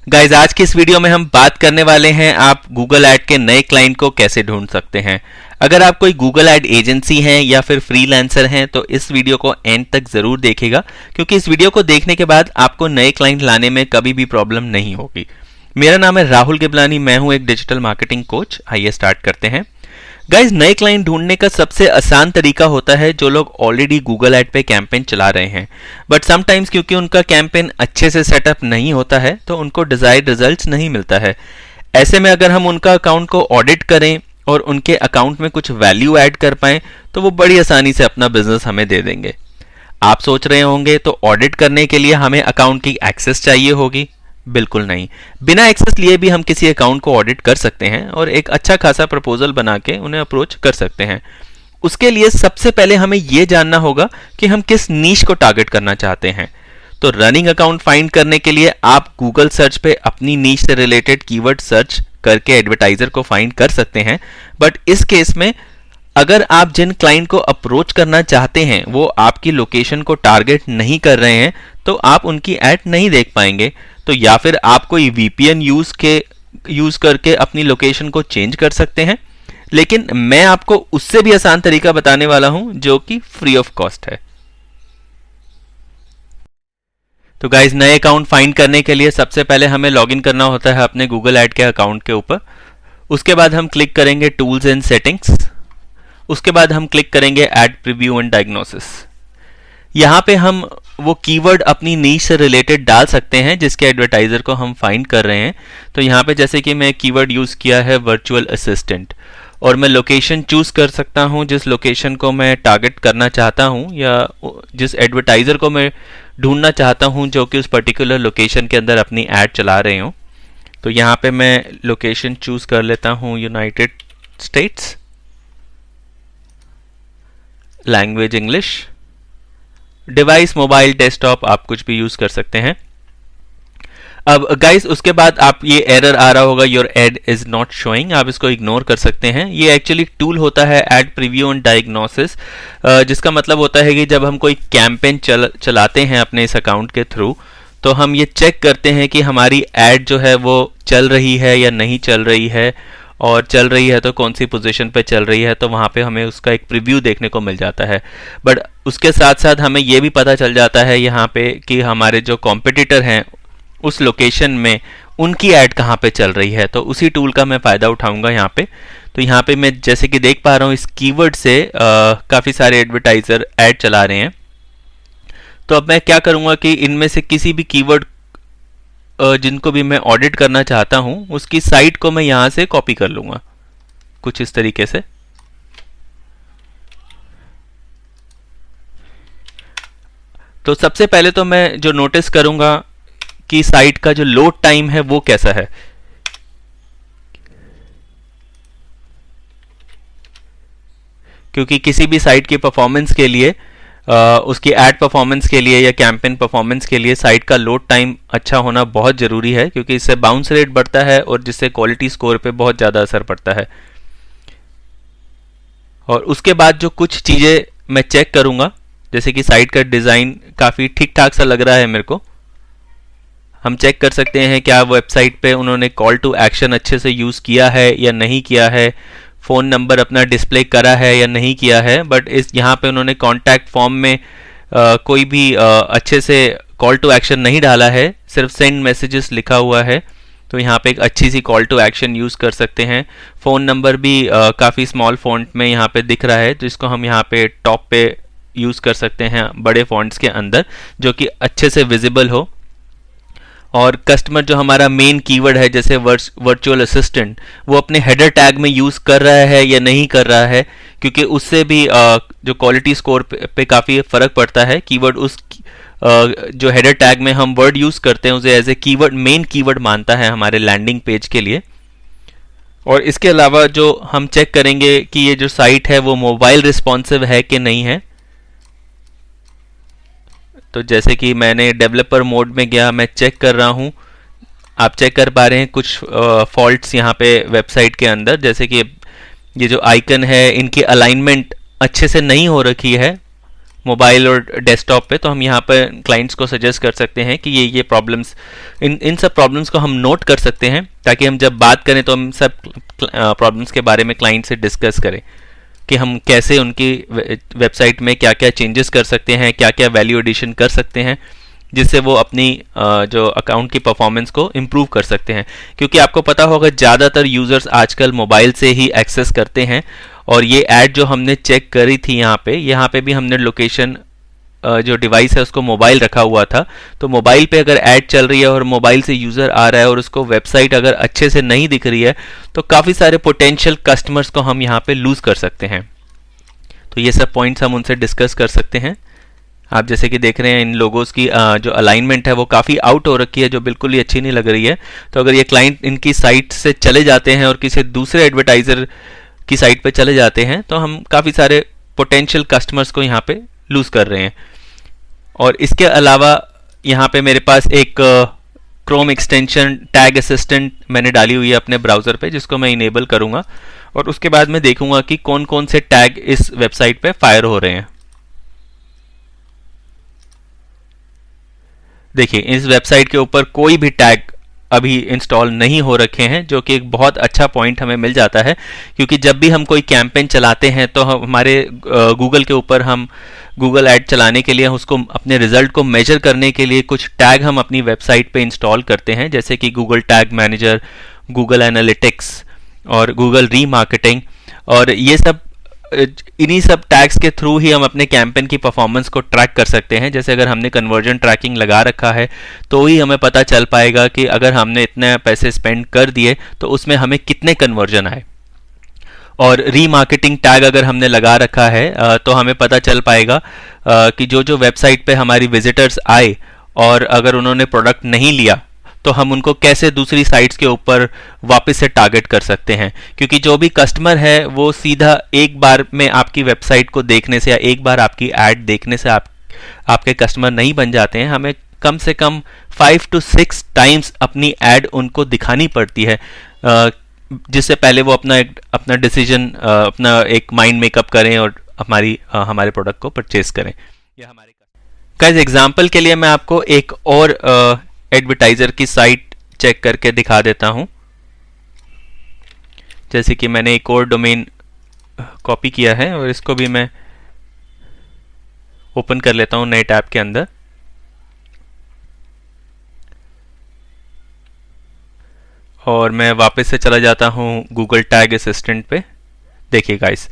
Guys आज की इस वीडियो में हम बात करने वाले हैं आप गूगल ऐड के नए क्लाइंट को कैसे ढूंढ सकते हैं। अगर आप कोई गूगल ऐड एजेंसी हैं या फिर फ्रीलांसर हैं तो इस वीडियो को एंड तक जरूर देखिएगा, क्योंकि इस वीडियो को देखने के बाद आपको नए क्लाइंट लाने में कभी भी प्रॉब्लम नहीं होगी। मेरा नाम है राहुल गिबलानी, मैं हूं एक डिजिटल मार्केटिंग कोच। आइए स्टार्ट करते हैं। गाइज नए क्लाइंट ढूंढने का सबसे आसान तरीका होता है जो लोग ऑलरेडी गूगल ऐड पे कैंपेन चला रहे हैं, बट समटाइम्स क्योंकि उनका कैंपेन अच्छे से सेटअप नहीं होता है तो उनको डिजायर्ड रिजल्ट्स नहीं मिलता है। ऐसे में अगर हम उनका अकाउंट को ऑडिट करें और उनके अकाउंट में कुछ वैल्यू ऐड कर पाएं तो वो बड़ी आसानी से अपना बिजनेस हमें दे देंगे। आप सोच रहे होंगे तो ऑडिट करने के लिए हमें अकाउंट की एक्सेस चाहिए होगी। बिल्कुल नहीं, बिना एक्सेस लिए भी हम किसी अकाउंट को ऑडिट कर सकते हैं और एक अच्छा खासा प्रपोजल बना के उन्हें अप्रोच कर सकते हैं। उसके लिए सबसे पहले हमें यह जानना होगा कि हम किस नीश को टारगेट करना चाहते हैं। तो रनिंग अकाउंट फाइंड करने के लिए आप गूगल सर्च पे अपनी नीश से रिलेटेड कीवर्ड सर्च करके एडवर्टाइजर को फाइंड कर सकते हैं, बट इस केस में अगर आप जिन क्लाइंट को अप्रोच करना चाहते हैं वो आपकी लोकेशन को टारगेट नहीं कर रहे हैं तो आप उनकी ऐड नहीं देख पाएंगे। तो या फिर आप कोई VPN यूज करके अपनी लोकेशन को चेंज कर सकते हैं, लेकिन मैं आपको उससे भी आसान तरीका बताने वाला हूं जो कि फ्री ऑफ कॉस्ट है। तो गाइज नए अकाउंट फाइंड करने के लिए सबसे पहले हमें लॉगिन करना होता है अपने गूगल ऐड के अकाउंट के ऊपर। उसके बाद हम क्लिक करेंगे टूल्स एंड सेटिंग्स। उसके बाद हम क्लिक करेंगे ऐड प्रीव्यू एंड डायग्नोसिस। यहां पे हम वो कीवर्ड अपनी नीश से रिलेटेड डाल सकते हैं जिसके एडवर्टाइजर को हम फाइंड कर रहे हैं। तो यहाँ पे जैसे कि मैं कीवर्ड यूज किया है वर्चुअल असिस्टेंट, और मैं लोकेशन चूज कर सकता हूँ जिस लोकेशन को मैं टारगेट करना चाहता हूँ या जिस एडवर्टाइजर को मैं ढूंढना चाहता हूँ जो कि उस पर्टिकुलर लोकेशन के अंदर अपनी ऐड चला रहे हो। तो यहाँ पे मैं लोकेशन चूज कर लेता हूँ United states, language English, device mobile desktop आप कुछ भी यूज कर सकते हैं। अब गाइस उसके बाद आप ये एरर आ रहा होगा your add is not showing, आप इसको इग्नोर कर सकते हैं। ये एक्चुअली टूल होता है एड प्रीव्यू एंड डायग्नोसिस, जिसका मतलब होता है कि जब हम कोई कैंपेन चलाते हैं अपने इस अकाउंट के थ्रू तो हम ये चेक करते हैं कि हमारी एड जो है वो चल रही है या नहीं चल रही है, और चल रही है तो कौन सी पोजीशन पे चल रही है, तो वहाँ पे हमें उसका एक प्रीव्यू देखने को मिल जाता है। बट उसके साथ साथ हमें ये भी पता चल जाता है यहाँ पे कि हमारे जो कॉम्पिटिटर हैं उस लोकेशन में उनकी ऐड कहाँ पे चल रही है। तो उसी टूल का मैं फ़ायदा उठाऊंगा यहाँ पे। तो यहाँ पे मैं जैसे कि देख पा रहा हूँ इस कीवर्ड से काफ़ी सारे एडवर्टाइज़र ऐड चला रहे हैं। तो अब मैं क्या करूँगा कि इनमें से किसी भी कीवर्ड जिनको भी मैं ऑडिट करना चाहता हूं उसकी साइट को मैं यहां से कॉपी कर लूंगा कुछ इस तरीके से। तो सबसे पहले तो मैं जो नोटिस करूंगा कि साइट का जो लोड टाइम है वो कैसा है। क्योंकि किसी भी साइट की परफॉर्मेंस के लिए उसकी एड परफॉर्मेंस के लिए या कैंपेन परफॉर्मेंस के लिए साइट का लोड टाइम अच्छा होना बहुत ज़रूरी है, क्योंकि इससे बाउंस रेट बढ़ता है और जिससे क्वालिटी स्कोर पे बहुत ज़्यादा असर पड़ता है। और उसके बाद जो कुछ चीज़ें मैं चेक करूँगा, जैसे कि साइट का डिज़ाइन काफ़ी ठीक ठाक सा लग रहा है मेरे को। हम चेक कर सकते हैं क्या वेबसाइट पे उन्होंने कॉल टू एक्शन अच्छे से यूज़ किया है या नहीं किया है, फ़ोन नंबर अपना डिस्प्ले करा है या नहीं किया है। बट इस यहाँ पे उन्होंने कॉन्टैक्ट फॉर्म में कोई भी अच्छे से कॉल टू एक्शन नहीं डाला है, सिर्फ सेंड मैसेजेस लिखा हुआ है। तो यहाँ पे एक अच्छी सी कॉल टू एक्शन यूज़ कर सकते हैं। फ़ोन नंबर भी काफ़ी स्मॉल फॉन्ट में यहाँ पे दिख रहा है, जिसको हम यहाँ पे टॉप पे यूज़ कर सकते हैं बड़े फॉन्ट्स के अंदर, जो कि अच्छे से विजिबल हो। और कस्टमर जो हमारा मेन कीवर्ड है जैसे वर्चुअल असिस्टेंट, वो अपने हेडर टैग में यूज़ कर रहा है या नहीं कर रहा है, क्योंकि उससे भी जो क्वालिटी स्कोर पे काफ़ी फ़र्क पड़ता है। कीवर्ड उस जो हेडर टैग में हम वर्ड यूज़ करते हैं उसे as a keyword main keyword मानता है हमारे लैंडिंग पेज के लिए। और इसके अलावा जो हम चेक करेंगे कि ये जो साइट है वो मोबाइल रिस्पॉन्सिव है कि नहीं है। तो जैसे कि मैंने डेवलपर मोड में गया, मैं चेक कर रहा हूँ, आप चेक कर पा रहे हैं कुछ फॉल्ट्स यहाँ पे वेबसाइट के अंदर, जैसे कि ये जो आइकन है इनकी अलाइनमेंट अच्छे से नहीं हो रखी है मोबाइल और डेस्कटॉप पे, तो हम यहाँ पर क्लाइंट्स को सजेस्ट कर सकते हैं कि ये प्रॉब्लम्स, इन सब प्रॉब्लम्स को हम नोट कर सकते हैं, ताकि हम जब बात करें तो हम सब प्रॉब्लम्स के बारे में क्लाइंट से डिस्कस करें कि हम कैसे उनकी वेबसाइट में क्या क्या चेंजेस कर सकते हैं, क्या क्या वैल्यू एडिशन कर सकते हैं, जिससे वो अपनी जो अकाउंट की परफॉर्मेंस को इम्प्रूव कर सकते हैं। क्योंकि आपको पता होगा ज़्यादातर यूज़र्स आजकल मोबाइल से ही एक्सेस करते हैं, और ये ऐड जो हमने चेक करी थी यहाँ पे भी हमने लोकेशन जो डिवाइस है उसको मोबाइल रखा हुआ था। तो मोबाइल पे अगर ऐड चल रही है और मोबाइल से यूज़र आ रहा है और उसको वेबसाइट अगर अच्छे से नहीं दिख रही है, तो काफ़ी सारे पोटेंशियल कस्टमर्स को हम यहाँ पे लूज़ कर सकते हैं। तो ये सब पॉइंट्स हम उनसे डिस्कस कर सकते हैं। आप जैसे कि देख रहे हैं इन लोगोस की जो अलाइनमेंट है वो काफ़ी आउट हो रखी है, जो बिल्कुल ही अच्छी नहीं लग रही है। तो अगर ये क्लाइंट इनकी साइट से चले जाते हैं और किसी दूसरे एडवर्टाइज़र की साइट पे चले जाते हैं, तो हम काफ़ी सारे पोटेंशियल कस्टमर्स को यहाँ पे लूज़ कर रहे हैं। और इसके अलावा यहाँ पे मेरे पास एक क्रोम एक्सटेंशन टैग असिस्टेंट मैंने डाली हुई है अपने ब्राउज़र पे, जिसको मैं इनेबल करूँगा और उसके बाद मैं देखूँगा कि कौन कौन से टैग इस वेबसाइट पे फायर हो रहे हैं। देखिए, इस वेबसाइट के ऊपर कोई भी टैग अभी इंस्टॉल नहीं हो रखे हैं, जो कि एक बहुत अच्छा पॉइंट हमें मिल जाता है, क्योंकि जब भी हम कोई कैंपेन चलाते हैं तो हमारे गूगल के ऊपर हम गूगल ऐड चलाने के लिए उसको अपने रिजल्ट को मेजर करने के लिए कुछ टैग हम अपनी वेबसाइट पे इंस्टॉल करते हैं, जैसे कि Google tag manager, Google analytics और गूगल रीमार्केटिंग। और ये सब इन्हीं सब टैग्स के थ्रू ही हम अपने कैंपेन की परफॉर्मेंस को ट्रैक कर सकते हैं। जैसे अगर हमने कन्वर्जन ट्रैकिंग लगा रखा है तो ही हमें पता चल पाएगा कि अगर हमने इतने पैसे स्पेंड कर दिए तो उसमें हमें कितने कन्वर्जन आए। और रीमार्केटिंग टैग अगर हमने लगा रखा है तो हमें पता चल पाएगा कि जो वेबसाइट पे हमारी विजिटर्स आए और अगर उन्होंने प्रोडक्ट नहीं लिया तो हम उनको कैसे दूसरी साइट्स के ऊपर वापस से टारगेट कर सकते हैं। क्योंकि जो भी कस्टमर है वो सीधा एक बार में आपकी वेबसाइट को देखने से या एक बार आपकी ऐड देखने से आपके कस्टमर नहीं बन जाते हैं। हमें कम से कम 5 to 6 टाइम्स अपनी ऐड उनको दिखानी पड़ती है, जिससे पहले वो अपना डिसीजन, अपना एक माइंड मेकअप करें और हमारे प्रोडक्ट को परचेज करें। या हमारे गाइस, एग्जांपल के लिए मैं आपको एक और एडवर्टाइजर की साइट चेक करके दिखा देता हूं। जैसे कि मैंने एक और डोमेन कॉपी किया है और इसको भी मैं ओपन कर लेता हूं नए टैब के अंदर। और मैं वापस से चला जाता हूं गूगल टैग असिस्टेंट पे। देखिए गाइस,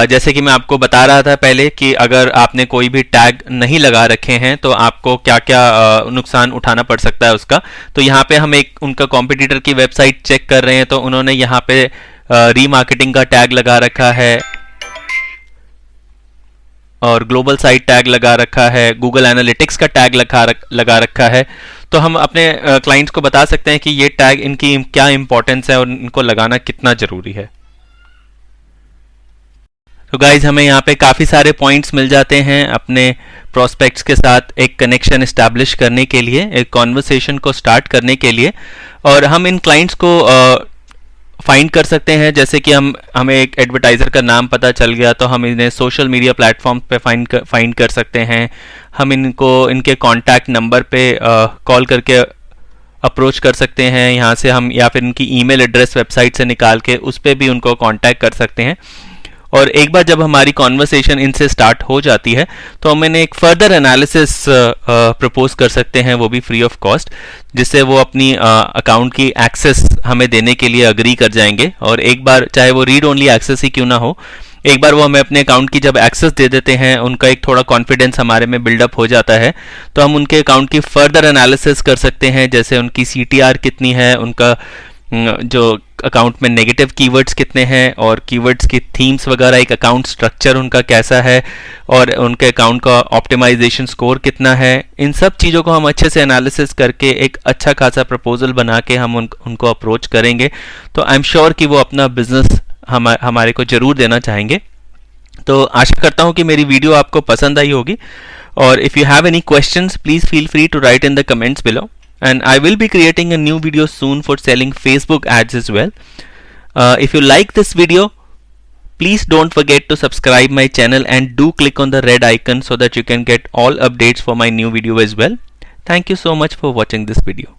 जैसे कि मैं आपको बता रहा था पहले कि अगर आपने कोई भी टैग नहीं लगा रखे हैं तो आपको क्या क्या नुकसान उठाना पड़ सकता है उसका। तो यहाँ पे हम एक उनका कॉम्पिटिटर की वेबसाइट चेक कर रहे हैं, तो उन्होंने यहाँ पे रीमार्केटिंग का टैग लगा रखा है और ग्लोबल साइट टैग लगा रखा है, गूगल एनालिटिक्स का टैग लगा रखा है। तो हम अपने क्लाइंट्स को बता सकते हैं कि ये टैग इनकी क्या इंपॉर्टेंस है और इनको लगाना कितना जरूरी है। तो गाइज, हमें यहाँ पे काफ़ी सारे पॉइंट्स मिल जाते हैं अपने प्रोस्पेक्ट्स के साथ एक कनेक्शन इस्टेब्लिश करने के लिए, एक कॉन्वर्सेशन को स्टार्ट करने के लिए। और हम इन क्लाइंट्स को फाइंड कर सकते हैं। जैसे कि हमें एक एडवर्टाइज़र का नाम पता चल गया तो हम इन्हें सोशल मीडिया प्लेटफॉर्म पे फाइंड कर सकते हैं। हम इनको इनके कॉन्टैक्ट नंबर पे कॉल करके अप्रोच कर सकते हैं यहाँ से हम, या फिर इनकी ईमेल एड्रेस वेबसाइट से निकाल के उस पर भी उनको कॉन्टैक्ट कर सकते हैं। और एक बार जब हमारी कॉन्वर्सेशन इनसे स्टार्ट हो जाती है तो हम इन्हें एक फर्दर एनालिसिस प्रपोज कर सकते हैं, वो भी फ्री ऑफ कॉस्ट, जिससे वो अपनी अकाउंट की एक्सेस हमें देने के लिए अग्री कर जाएंगे। और एक बार, चाहे वो रीड ओनली एक्सेस ही क्यों ना हो, एक बार वो हमें अपने अकाउंट की जब एक्सेस दे देते हैं, उनका एक थोड़ा कॉन्फिडेंस हमारे में बिल्डअप हो जाता है, तो हम उनके अकाउंट की फर्दर एनालिसिस कर सकते हैं। जैसे उनकी CTR कितनी है, उनका जो अकाउंट में नेगेटिव कीवर्ड्स कितने हैं और कीवर्ड्स की थीम्स वगैरह, एक अकाउंट स्ट्रक्चर उनका कैसा है और उनके अकाउंट का ऑप्टिमाइजेशन स्कोर कितना है। इन सब चीज़ों को हम अच्छे से एनालिसिस करके एक अच्छा खासा प्रपोजल बना के हम उनको अप्रोच करेंगे। तो आई एम श्योर कि वो अपना बिजनेस हमारे को ज़रूर देना चाहेंगे। तो आशा करता हूँ कि मेरी वीडियो आपको पसंद आई होगी। और if you have any questions, please feel free to write in the comments below. And I will be creating a new video soon for selling Facebook ads as well. If you like this video, Please don't forget to subscribe my channel and do click on the red icon so that you can get all updates for my new video as well. Thank you so much for watching this video.